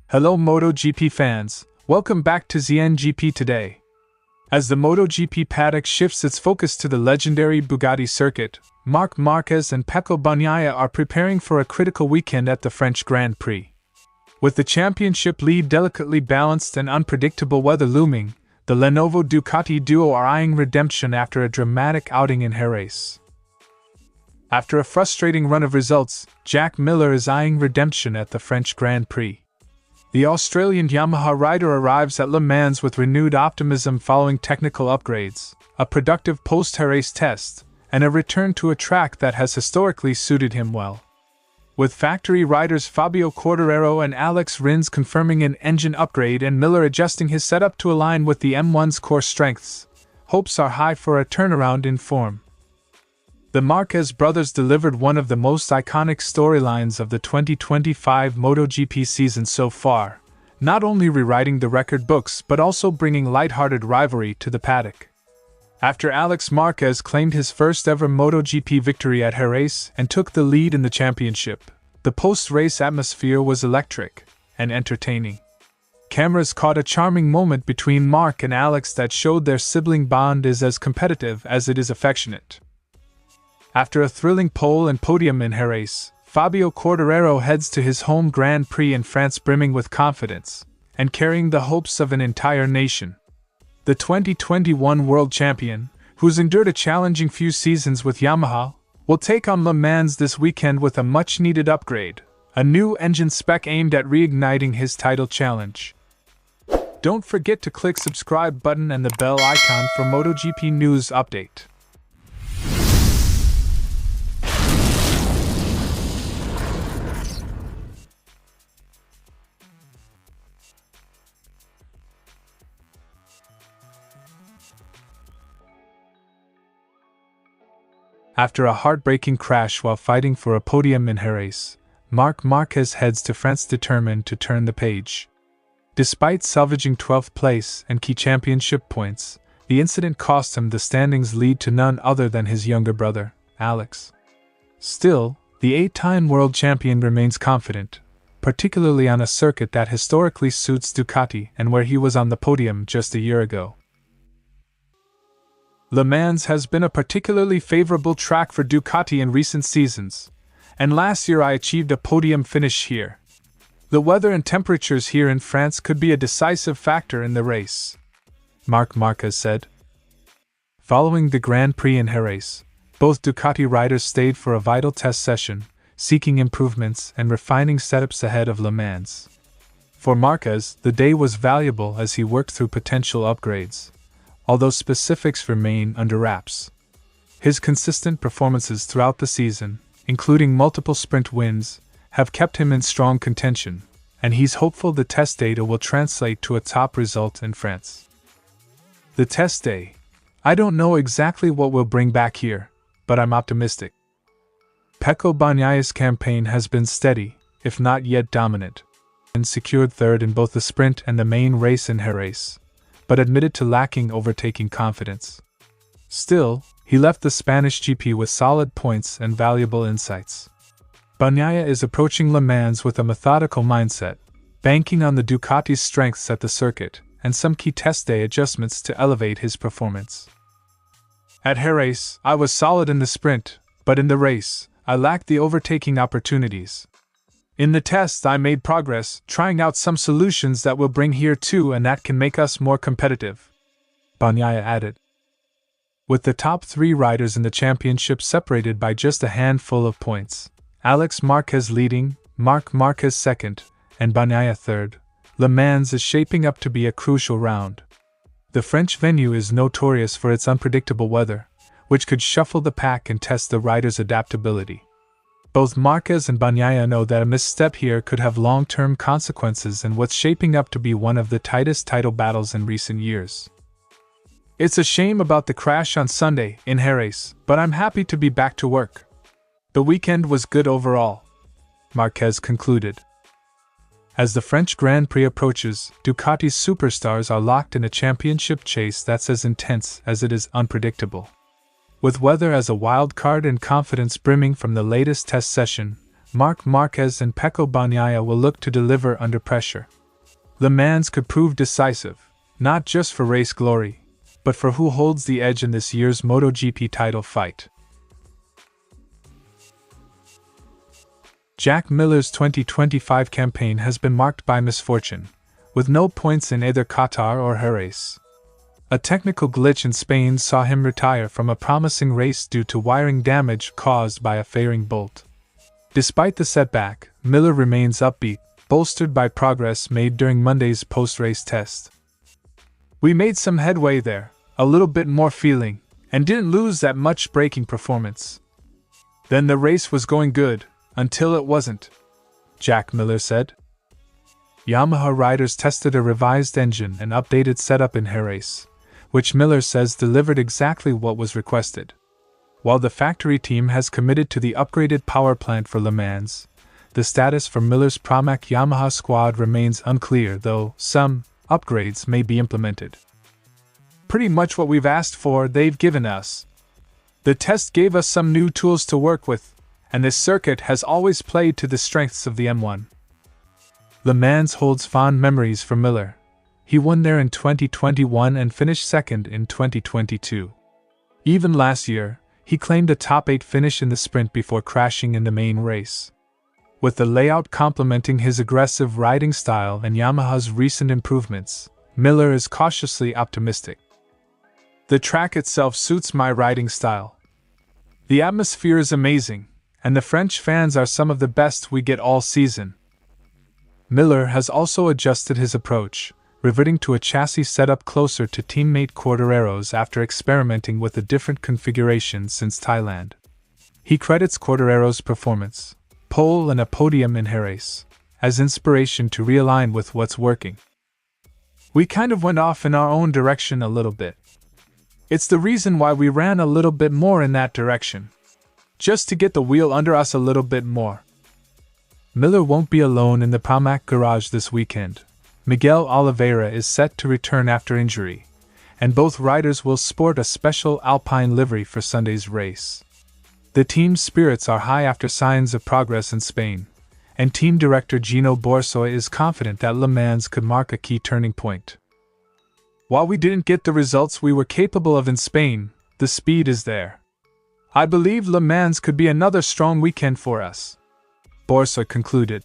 Hello MotoGP fans, welcome back to ZNGP today. As the MotoGP paddock shifts its focus to the legendary Bugatti Circuit, Marc Márquez and Pecco Bagnaia are preparing for a critical weekend at the French Grand Prix. With the championship lead delicately balanced and unpredictable weather looming, the Lenovo Ducati duo are eyeing redemption after a dramatic outing in Jerez. After a frustrating run of results, Jack Miller is eyeing redemption at the French Grand Prix. The Australian Yamaha rider arrives at Le Mans with renewed optimism following technical upgrades, a productive post-Jerez test, and a return to a track that has historically suited him well. With factory riders Fabio Quartararo and Rins confirming an engine upgrade and Miller adjusting his setup to align with the M1's core strengths, hopes are high for a turnaround in form. The Marquez brothers delivered one of the most iconic storylines of the 2025 MotoGP season so far, not only rewriting the record books but also bringing lighthearted rivalry to the paddock. After Marquez claimed his first ever MotoGP victory at Jerez and took the lead in the championship, the post-race atmosphere was electric and entertaining. Cameras caught a charming moment between Marc and that showed their sibling bond is as competitive as it is affectionate. After a thrilling pole and podium in Jerez, Fabio Quartararo heads to his home Grand Prix in France brimming with confidence and carrying the hopes of an entire nation. The 2021 world champion, who's endured a challenging few seasons with Yamaha, will take on Le Mans this weekend with a much-needed upgrade, a new engine spec aimed at reigniting his title challenge. Don't forget to click subscribe button and the bell icon for MotoGP news update. After a heartbreaking crash while fighting for a podium in Jerez, Marc Márquez heads to France determined to turn the page. Despite salvaging 12th place and key championship points, the incident cost him the standings lead to none other than his younger brother, Alex. Still, the 8-time world champion remains confident, particularly on a circuit that historically suits Ducati and where he was on the podium just a year ago. Le Mans has been a particularly favorable track for Ducati in recent seasons, and last year I achieved a podium finish here. The weather and temperatures here in France could be a decisive factor in the race, Marc Márquez said. Following the Grand Prix in Jerez, both Ducati riders stayed for a vital test session, seeking improvements and refining setups ahead of Le Mans. For Márquez, the day was valuable as he worked through potential upgrades, although specifics remain under wraps. His consistent performances throughout the season, including multiple sprint wins, have kept him in strong contention, and he's hopeful the test data will translate to a top result in France. The test day. I don't know exactly what we'll bring back here, but I'm optimistic. Pecco Bagnaia's campaign has been steady, if not yet dominant, and secured third in both the sprint and the main race in Jerez, but admitted to lacking overtaking confidence. Still, he left the Spanish GP with solid points and valuable insights. Bagnaia is approaching Le Mans with a methodical mindset, banking on the Ducati's strengths at the circuit and some key test day adjustments to elevate his performance. At Jerez, I was solid in the sprint, but in the race, I lacked the overtaking opportunities. In the test, I made progress, trying out some solutions that will bring here too and that can make us more competitive, Bagnaia added. With the top 3 riders in the championship separated by just a handful of points, Márquez leading, Marc Márquez second, and Bagnaia third, Le Mans is shaping up to be a crucial round. The French venue is notorious for its unpredictable weather, which could shuffle the pack and test the riders' adaptability. Both Márquez and Bagnaia know that a misstep here could have long-term consequences in what's shaping up to be one of the tightest title battles in recent years. It's a shame about the crash on Sunday in Jerez, but I'm happy to be back to work. The weekend was good overall, Márquez concluded. As the French Grand Prix approaches, Ducati's superstars are locked in a championship chase that's as intense as it is unpredictable. With weather as a wild card and confidence brimming from the latest test session, Marc Márquez and Pecco Bagnaia will look to deliver under pressure. Le Mans could prove decisive, not just for race glory, but for who holds the edge in this year's MotoGP title fight. Jack Miller's 2025 campaign has been marked by misfortune, with no points in either Qatar or Jerez. A technical glitch in Spain saw him retire from a promising race due to wiring damage caused by a fairing bolt. Despite the setback, Miller remains upbeat, bolstered by progress made during Monday's post-race test. "We made some headway there, a little bit more feeling, and didn't lose that much braking performance. Then the race was going good, until it wasn't," Jack Miller said. Yamaha riders tested a revised engine and updated setup in Jerez, which Miller says delivered exactly what was requested. While the factory team has committed to the upgraded power plant for Le Mans, the status for Miller's Pramac Yamaha squad remains unclear, though some upgrades may be implemented. "Pretty much what we've asked for, they've given us. The test gave us some new tools to work with, and this circuit has always played to the strengths of the M1. Le Mans holds fond memories for Miller. He won there in 2021 and finished second in 2022. Even last year, he claimed a top 8 finish in the sprint before crashing in the main race. With the layout complementing his aggressive riding style and Yamaha's recent improvements, Miller is cautiously optimistic. "The track itself suits my riding style. The atmosphere is amazing, and the French fans are some of the best we get all season." Miller has also adjusted his approach, reverting to a chassis setup closer to teammate Quartararo's after experimenting with a different configuration since Thailand. He credits Quartararo's performance, pole and a podium in Jerez, as inspiration to realign with what's working. "We kind of went off in our own direction a little bit. It's the reason why we ran a little bit more in that direction. Just to get the wheel under us a little bit more." Miller won't be alone in the Pramac garage this weekend. Miguel Oliveira is set to return after injury, and both riders will sport a special Alpine livery for Sunday's race. The team's spirits are high after signs of progress in Spain, and team director Gino Borsoy is confident that Le Mans could mark a key turning point. "While we didn't get the results we were capable of in Spain, the speed is there. I believe Le Mans could be another strong weekend for us," Borsoy concluded.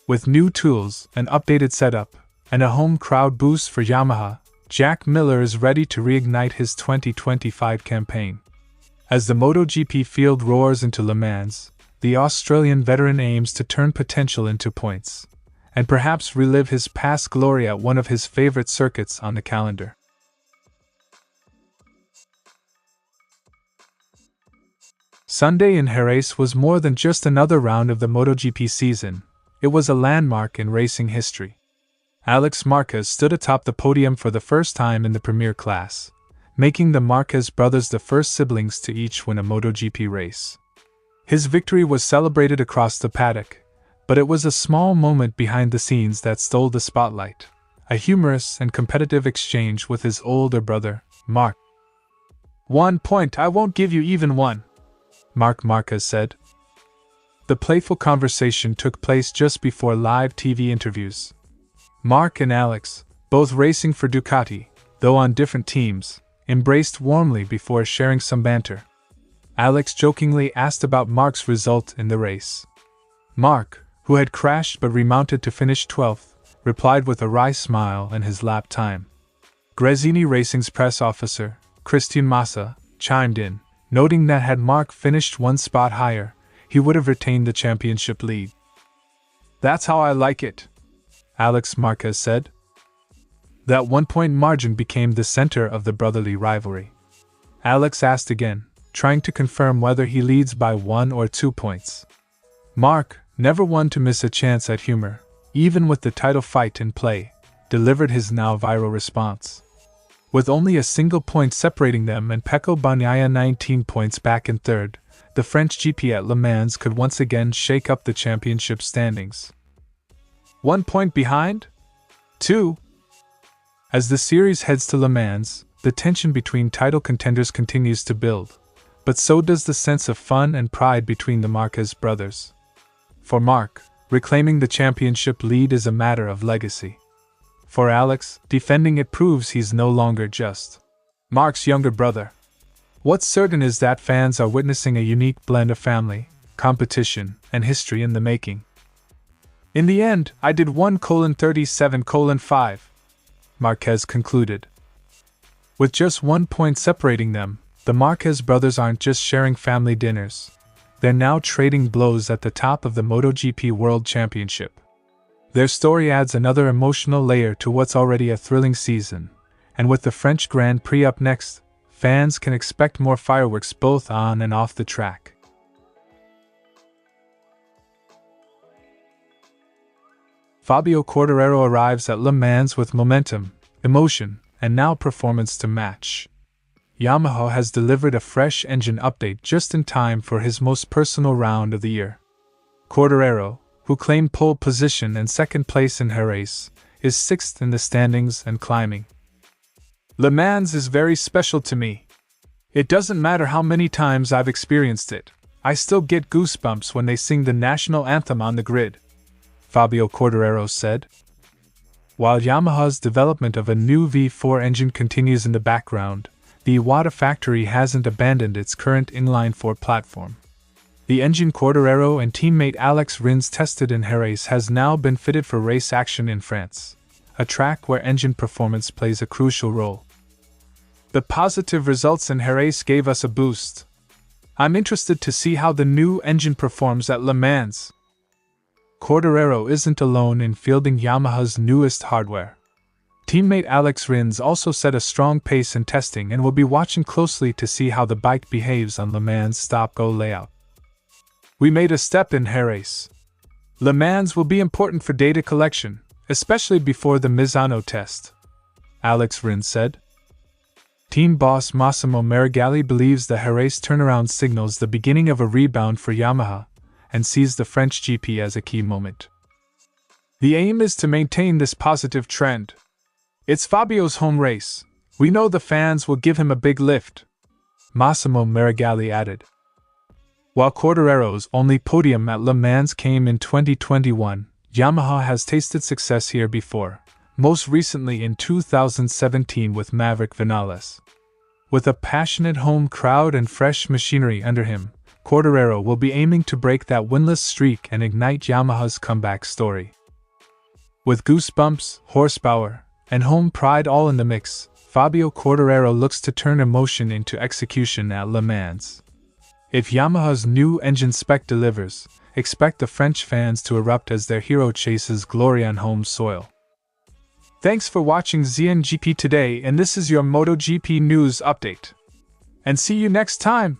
With new tools, an updated setup, and a home crowd boost for Yamaha, Jack Miller is ready to reignite his 2025 campaign. As the MotoGP field roars into Le Mans, the Australian veteran aims to turn potential into points, and perhaps relive his past glory at one of his favorite circuits on the calendar. Sunday in Jerez was more than just another round of the MotoGP season. It was a landmark in racing history. Alex Márquez stood atop the podium for the first time in the Premier class, making the Marquez brothers the first siblings to each win a MotoGP race. His victory was celebrated across the paddock, but it was a small moment behind the scenes that stole the spotlight, a humorous and competitive exchange with his older brother, Marc. "1 point, I won't give you even one," Marc Márquez said. The playful conversation took place just before live TV interviews. Marc and Alex, both racing for Ducati, though on different teams, embraced warmly before sharing some banter. Alex jokingly asked about Marc's result in the race. Marc, who had crashed but remounted to finish 12th, replied with a wry smile and his lap time. Gresini Racing's press officer, Christian Massa, chimed in, noting that had Marc finished 1 spot higher, he would have retained the championship lead. "That's how I like it," Alex Márquez said. That 1-point margin became the center of the brotherly rivalry. Alex asked again, trying to confirm whether he leads by 1 or 2 points. Marc, never one to miss a chance at humor, even with the title fight in play, delivered his now viral response. With only a single point separating them and Pecco Bagnaia 19 points back in third, the French GP at Le Mans could once again shake up the championship standings. 1 point behind? 2. As the series heads to Le Mans, the tension between title contenders continues to build, but so does the sense of fun and pride between the Marquez brothers. For Marc, reclaiming the championship lead is a matter of legacy. For Alex, defending it proves he's no longer just Marc's younger brother. What's certain is that fans are witnessing a unique blend of family, competition, and history in the making. In the end, I did 1:37:5, Marquez concluded. With just 1 point separating them, the Marquez brothers aren't just sharing family dinners. They're now trading blows at the top of the MotoGP World Championship. Their story adds another emotional layer to what's already a thrilling season, and with the French Grand Prix up next, fans can expect more fireworks both on and off the track. Fabio Quartararo arrives at Le Mans with momentum, emotion, and now performance to match. Yamaha has delivered a fresh engine update just in time for his most personal round of the year. Quartararo, who claimed pole position and second place in Jerez, is sixth in the standings and climbing. Le Mans is very special to me. It doesn't matter how many times I've experienced it, I still get goosebumps when they sing the national anthem on the grid, Fabio Quartararo said. While Yamaha's development of a new V4 engine continues in the background, the Iwata factory hasn't abandoned its current inline-4 platform. The engine Quartararo and teammate Alex Rins tested in Jerez has now been fitted for race action in France, a track where engine performance plays a crucial role. The positive results in Jerez gave us a boost. I'm interested to see how the new engine performs at Le Mans. Quartararo isn't alone in fielding Yamaha's newest hardware. Teammate Alex Rins also set a strong pace in testing and will be watching closely to see how the bike behaves on Le Mans' stop-go layout. We made a step in Jerez. Le Mans will be important for data collection, especially before the Misano test, Alex Rins said. Team boss Massimo Marigali believes the Jerez turnaround signals the beginning of a rebound for Yamaha, and sees the French GP as a key moment. The aim is to maintain this positive trend. It's Fabio's home race. We know the fans will give him a big lift, Massimo Marigali added. While Quartararo's only podium at Le Mans came in 2021, Yamaha has tasted success here before, most recently in 2017 with Maverick Vinales. With a passionate home crowd and fresh machinery under him, Quartararo will be aiming to break that winless streak and ignite Yamaha's comeback story. With goosebumps, horsepower, and home pride all in the mix, Fabio Quartararo looks to turn emotion into execution at Le Mans. If Yamaha's new engine spec delivers, expect the French fans to erupt as their hero chases glory on home soil. Thanks for watching ZNGP today, and this is your MotoGP news update. And see you next time!